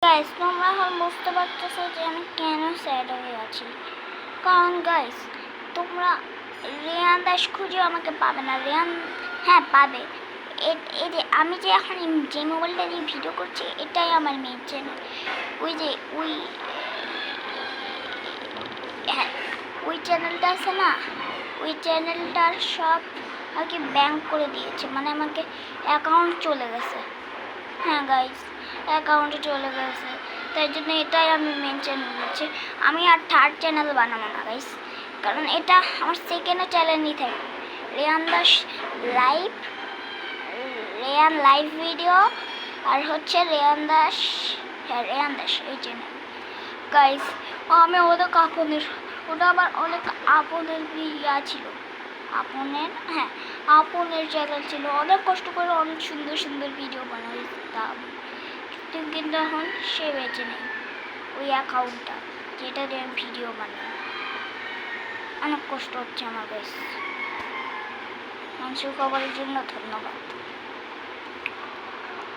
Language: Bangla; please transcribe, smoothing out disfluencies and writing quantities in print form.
গাইস তোমরা এখন বুঝতে পারতেছো যে আমি কেন স্যাড হয়ে আছি। কারণ গাইস তোমরা রেয়ান দাস খুঁজেও আমাকে পাবে না। রেয়ান হ্যাঁ পাবে। এই যে আমি যে এখন যে মোবাইলটা দিয়ে ভিডিও করছি এটাই আমার মেইন চ্যানেল। ওই যে হ্যাঁ ওই চ্যানেলটা আছে না, ওই চ্যানেলটার সব আমাকে ব্যাঙ্ক করে দিয়েছে, মানে আমাকে অ্যাকাউন্ট চলে গেছে। হ্যাঁ গাইস অ্যাকাউন্টে চলে গেছে, তাই জন্য এটাই আমি মেন চ্যানেল বলছি। আমি আর থার্ড চ্যানেল বানাবো না গাইস, কারণ এটা আমার সেকেন্ড চ্যানেলই থাকবে। Reyan Das live, Reyan live video, আর হচ্ছে রেয়ান দাস, হ্যাঁ রেয়ান দাস এই চ্যানেল গাইস। আমি ওদের আপনের, ওটা আমার অনেক আপনের ইয়া ছিল, আপনের হ্যাঁ আপনের চ্যানেল ছিল। অনেক কষ্ট করে অনেক সুন্দর সুন্দর ভিডিও বানাইতাম, কিন্তু এখন সে বেঁচে নেই। ওই অ্যাকাউন্টটা যেটা দিয়ে আমি ভিডিও বানাই, অনেক কষ্ট হচ্ছে আমার। বেশ মানুষের খবরের জন্য ধন্যবাদ।